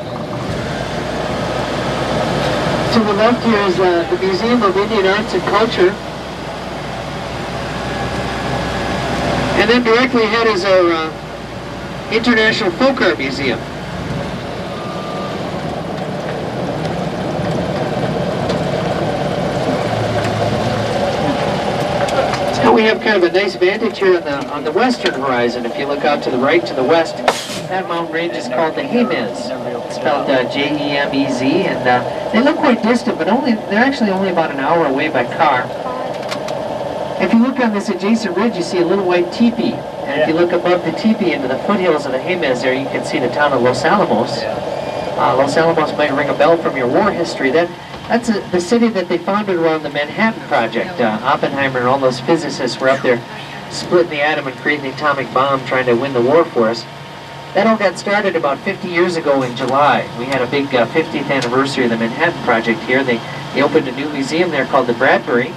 Speaker 5: To the left here is the Museum of Indian Arts and Culture. And then directly ahead is our International Folk Art Museum. So we have kind of a nice vantage here on the western horizon. If you look out to the right, to the west, that mountain range is called the Jemez. It's spelled J-E-M-E-Z, and they look quite distant, but they're actually only about an hour away by car. If you look on this adjacent ridge, you see a little white teepee. And if you look above the teepee into the foothills of the Jemez there, you can see the town of Los Alamos. Los Alamos might ring a bell from your war history. That's the city that they founded around the Manhattan Project. Oppenheimer and all those physicists were up there splitting the atom and creating the atomic bomb, trying to win the war for us. That all got started about 50 years ago in July. We had a big 50th anniversary of the Manhattan Project here. They opened a new museum there called the Bradbury.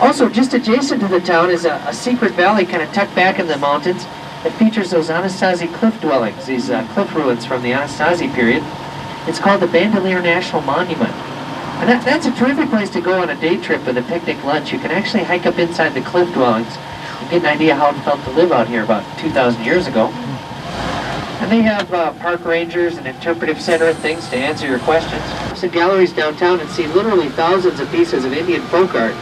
Speaker 5: Also, just adjacent to the town is a secret valley kind of tucked back in the mountains that features those Anasazi cliff dwellings, these cliff ruins from the Anasazi period. It's called the Bandelier National Monument. And that's a terrific place to go on a day trip with a picnic lunch. You can actually hike up inside the cliff dwellings and get an idea how it felt to live out here about 2,000 years ago. And they have park rangers and interpretive center and things to answer your questions. Some galleries downtown and see literally thousands of pieces of Indian folk art.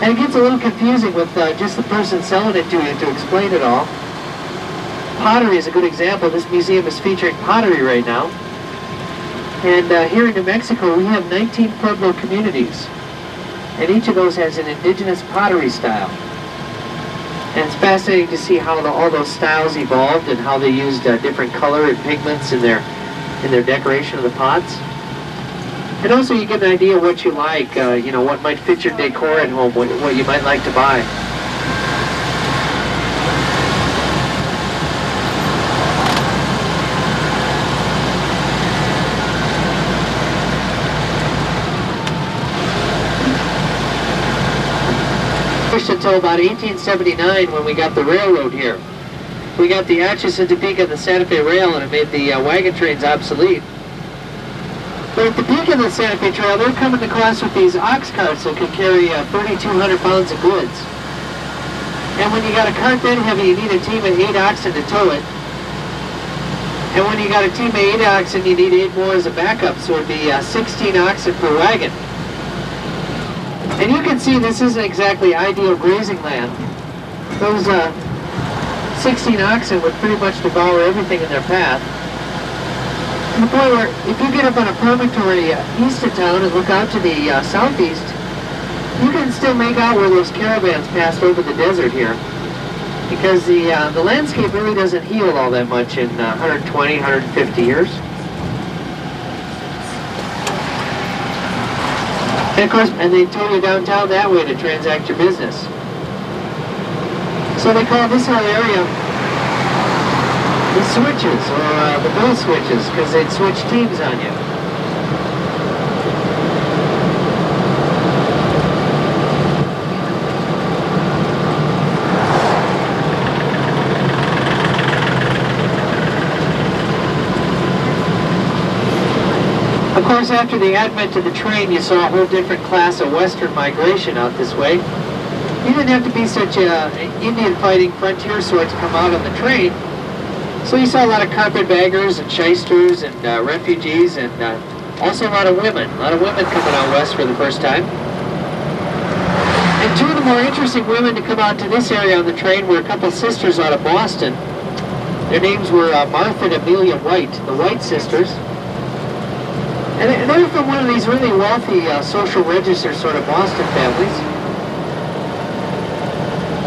Speaker 5: And it gets a little confusing with just the person selling it to you to explain it all. Pottery is a good example. This museum is featuring pottery right now. And here in New Mexico, we have 19 Pueblo communities. And each of those has an indigenous pottery style. And it's fascinating to see how all those styles evolved and how they used different color and pigments in their decoration of the pots. And also you get an idea what you like, you know, what might fit your decor at home, what you might like to buy. Until about 1879 when we got the railroad here. We got the Atchison, Topeka, and the Santa Fe Rail, and it made the wagon trains obsolete. But at the peak of the Santa Fe Trail, they're coming across with these ox carts that could carry 3,200 pounds of goods. And when you got a cart that heavy, you need a team of 8 oxen to tow it. And when you got a team of 8 oxen, you need 8 more as a backup, so it'd be 16 oxen per wagon. And you can see this isn't exactly ideal grazing land. Those 16 oxen would pretty much devour everything in their path. To the point where if you get up on a promontory east of town and look out to the southeast, you can still make out where those caravans passed over the desert here. Because the landscape really doesn't heal all that much in 120, 150 years. And of course, and they tow you downtown that way to transact your business. So they call this whole area the switches, or the bill switches, because they'd switch teams on you. Of course, after the advent of the train, you saw a whole different class of Western migration out this way. You didn't have to be such an Indian fighting frontier sort to come out on the train. So you saw a lot of carpetbaggers and shysters and refugees, and also a lot of women. A lot of women coming out west for the first time. And 2 of the more interesting women to come out to this area on the train were a couple sisters out of Boston. Their names were Martha and Amelia White, the White sisters. And they were from one of these really wealthy social register sort of Boston families.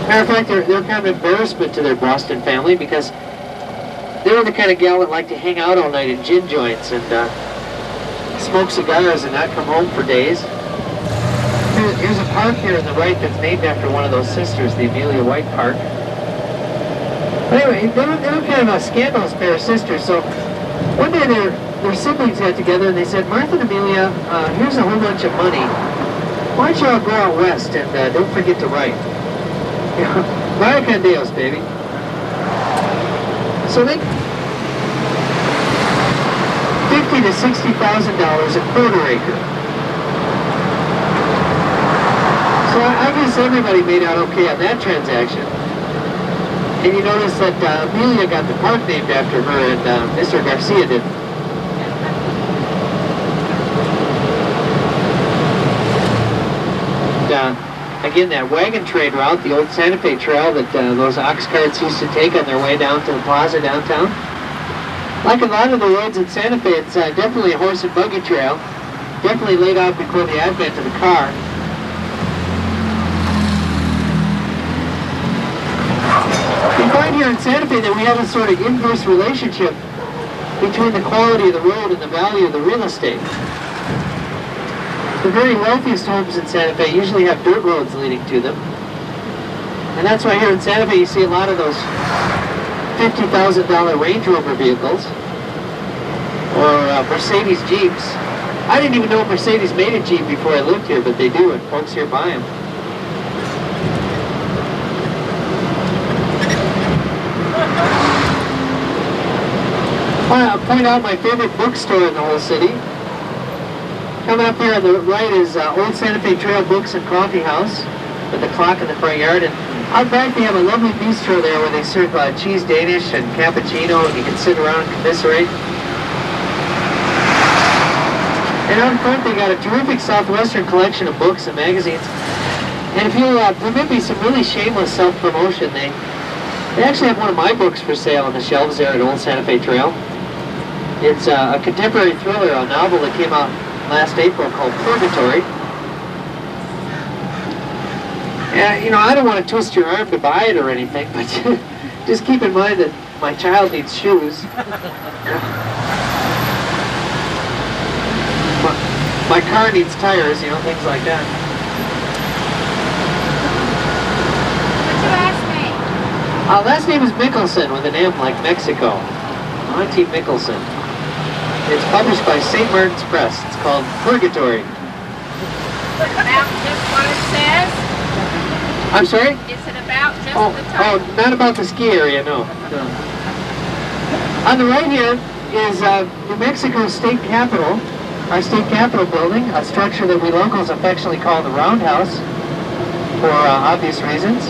Speaker 5: Matter of fact, they're kind of embarrassment to their Boston family because they were the kind of gal that liked to hang out all night in gin joints and smoke cigars and not come home for days. Here's a park here on the right that's named after one of those sisters, the Amelia White Park. But anyway, they were kind of a scandalous pair of sisters, so one day their siblings got together and they said, Martha and Amelia, here's a whole bunch of money. Why don't you all go out west and don't forget to write. Vaya con Dios, baby. So they $50,000 to $60,000 a quarter acre. So I guess everybody made out okay on that transaction. And you notice that Amelia got the park named after her and Mr. Garcia did. Again, that wagon train route, the old Santa Fe Trail that those ox carts used to take on their way down to the plaza downtown. Like a lot of the roads in Santa Fe, it's definitely a horse and buggy trail. Definitely laid out before the advent of the car. We find here in Santa Fe that we have a sort of inverse relationship between the quality of the road and the value of the real estate. The very wealthiest homes in Santa Fe usually have dirt roads leading to them. And that's why here in Santa Fe you see a lot of those $50,000 Range Rover vehicles or Mercedes Jeeps. I didn't even know Mercedes made a Jeep before I lived here, but they do, and folks here buy them. I'll point out my favorite bookstore in the whole city. Coming up here on the right is Old Santa Fe Trail Books and Coffee House with the clock in the front yard. And out back they have a lovely bistro there where they serve cheese Danish and cappuccino, and you can sit around and commiserate. And out front they got a terrific Southwestern collection of books and magazines. And if you'll permit me some really shameless self-promotion, they actually have one of my books for sale on the shelves there at Old Santa Fe Trail. It's a contemporary thriller, a novel that came out last April called Purgatory. And, you know, I don't want to twist your arm to buy it or anything, but just keep in mind that my child needs shoes. My car needs tires, you know, things like that.
Speaker 6: What's your last name?
Speaker 5: Last name is Mickelson with an M like Mexico. Monty Mickelson. It's published by St. Martin's Press. It's called Purgatory.
Speaker 6: About just what it says?
Speaker 5: I'm sorry?
Speaker 6: Is it about just the title?
Speaker 5: Not about the ski area, no. On the right here is New Mexico State Capitol, our state capitol building, a structure that we locals affectionately call the Roundhouse for obvious reasons.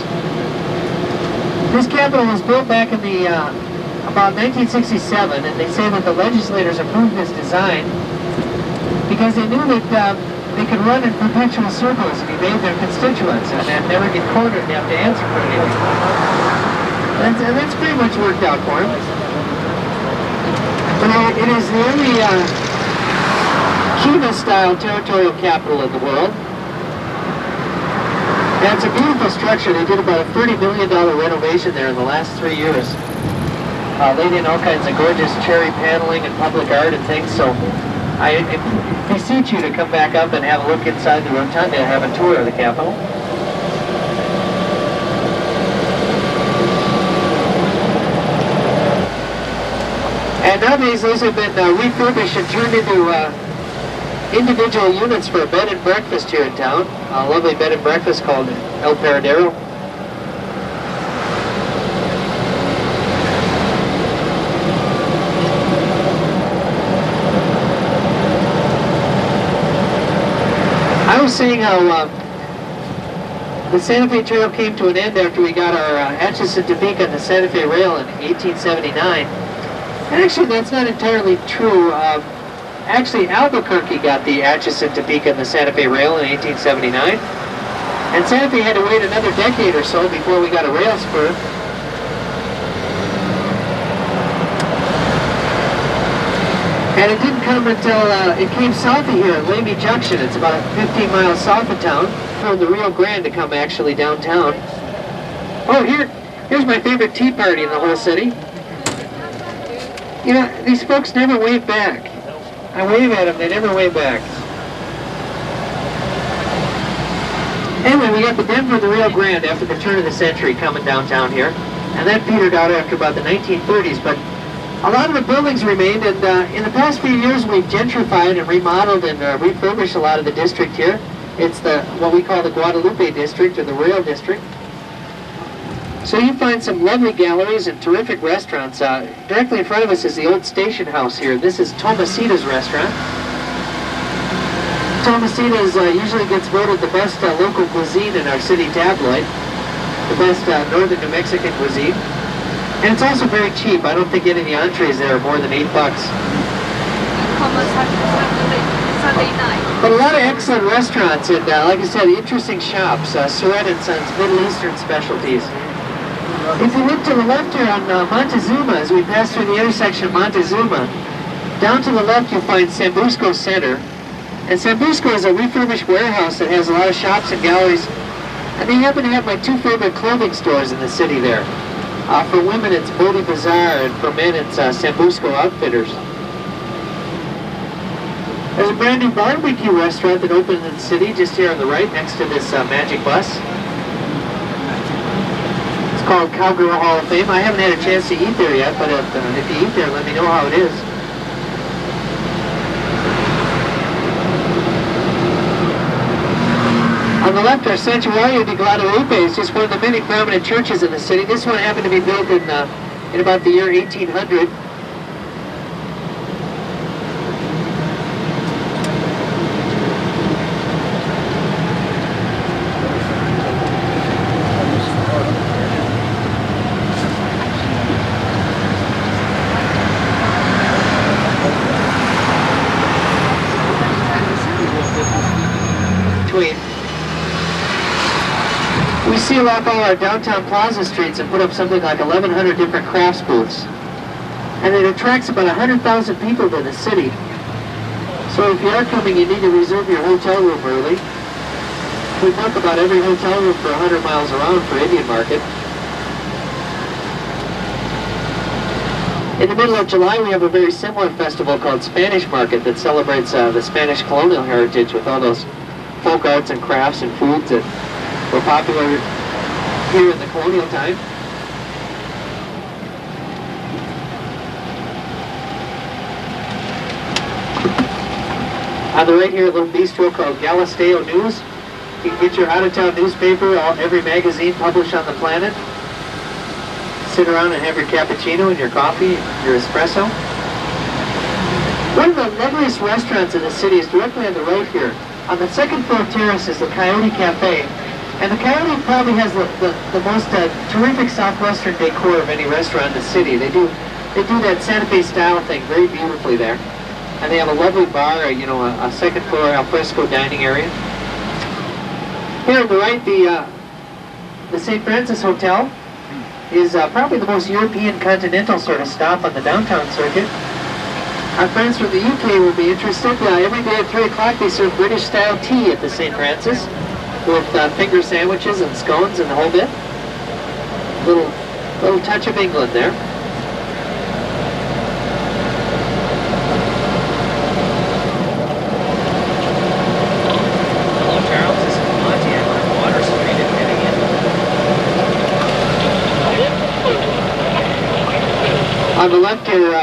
Speaker 5: This capitol was built back in the about 1967, and they say that the legislators approved this design because they knew that they could run in perpetual circles and evade their constituents and never get cornered and have to answer for anything. And that's pretty much worked out for them. But it is the only Cuba-style territorial capital in the world. And it's a beautiful structure. They did about a $30 million renovation there in the last 3 years. Laid in all kinds of gorgeous cherry paneling and public art and things, so I beseech you to come back up and have a look inside the rotunda and have a tour of the Capitol. And nowadays those have been refurbished and turned into individual units for a bed and breakfast here in town. A lovely bed and breakfast called El Paradero. I was saying how the Santa Fe Trail came to an end after we got our Atchison Topeka and the Santa Fe Rail in 1879. And actually, that's not entirely true. Actually, Albuquerque got the Atchison Topeka and the Santa Fe Rail in 1879. And Santa Fe had to wait another decade or so before we got a rail spur. And it didn't come until it came south of here at Lamy Junction. It's about 15 miles south of town, for the Rio Grande to come actually downtown. Oh, here's my favorite tea party in the whole city. You know, these folks never wave back. I wave at them, they never wave back. Anyway, we got the Denver and the Rio Grande after the turn of the century coming downtown here. And that petered out after about the 1930s, but a lot of the buildings remained, and in the past few years we've gentrified and remodeled and refurbished a lot of the district here. It's what we call the Guadalupe district or the Rail district. So you find some lovely galleries and terrific restaurants. Directly in front of us is the old station house here. This is Tomasita's restaurant. Tomasita's usually gets voted the best local cuisine in our city tabloid, the best northern New Mexican cuisine. And it's also very cheap. I don't think any of the entrees there are more than $8.
Speaker 6: Sunday night.
Speaker 5: But a lot of excellent restaurants and, like I said, interesting shops. Surratt & Sons, Middle Eastern specialties. If you look to the left here on Montezuma, as we pass through the intersection of Montezuma, down to the left you'll find Sambusco Center. And Sambusco is a refurbished warehouse that has a lot of shops and galleries. And they happen to have my two favorite clothing stores in the city there. For women it's Bodhi Bazaar, and for men it's Sambusco Outfitters. There's a brand new barbecue restaurant that opened in the city just here on the right next to this Magic Bus. It's called Cowgirl Hall of Fame. I haven't had a chance to eat there yet, but if you eat there, let me know how it is. On the left are Santuario de Guadalupe. It's just one of the many prominent churches in the city. This one happened to be built in about the year 1800. We seal off all our downtown plaza streets and put up something like 1,100 different crafts booths. And it attracts about 100,000 people to the city. So if you are coming, you need to reserve your hotel room early. We book about every hotel room for 100 miles around for Indian Market. In the middle of July, we have a very similar festival called Spanish Market that celebrates the Spanish colonial heritage with all those folk arts and crafts and foods that were popular here in the colonial time. On the right here, a little bistro called Galisteo News. You can get your out-of-town newspaper, every magazine published on the planet. Sit around and have your cappuccino and your coffee, your espresso. One of the loveliest restaurants in the city is directly on the right here. On the second floor terrace is the Coyote Cafe. And the Coyote probably has the most terrific southwestern decor of any restaurant in the city. They do that Santa Fe style thing very beautifully there. And they have a lovely bar, a second floor alfresco dining area. Here on the right, the St. Francis Hotel is probably the most European continental sort of stop on the downtown circuit. Our friends from the UK will be interested. Every day at 3 o'clock they serve British-style tea at the St. Francis with finger sandwiches and scones and the whole bit. Little touch of England there.
Speaker 7: Hello, Charles. This is Monty. I'm on Water Street and heading in.
Speaker 5: On the left here,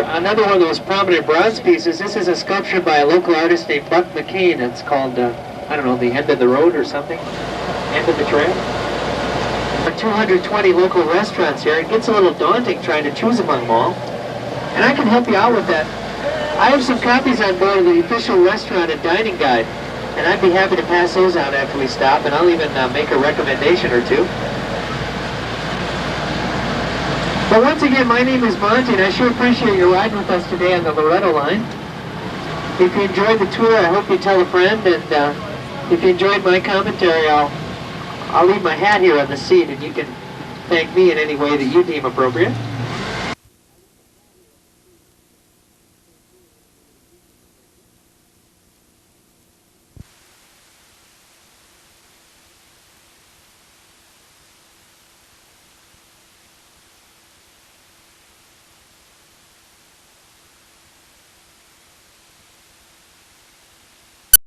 Speaker 5: another one of those prominent bronze pieces. This is a sculpture by a local artist named Buck McCain. It's called, I don't know, The End of the Road or something. End of the Trail. There are 220 local restaurants here. It gets a little daunting trying to choose among them all. And I can help you out with that. I have some copies on board of the official restaurant and dining guide. And I'd be happy to pass those out after we stop. And I'll even make a recommendation or two. But once again, my name is Monty, and I sure appreciate your riding with us today on the Loretto line. If you enjoyed the tour, I hope you tell a friend, and if you enjoyed my commentary, I'll leave my hat here on the seat, and you can thank me in any way that you deem appropriate.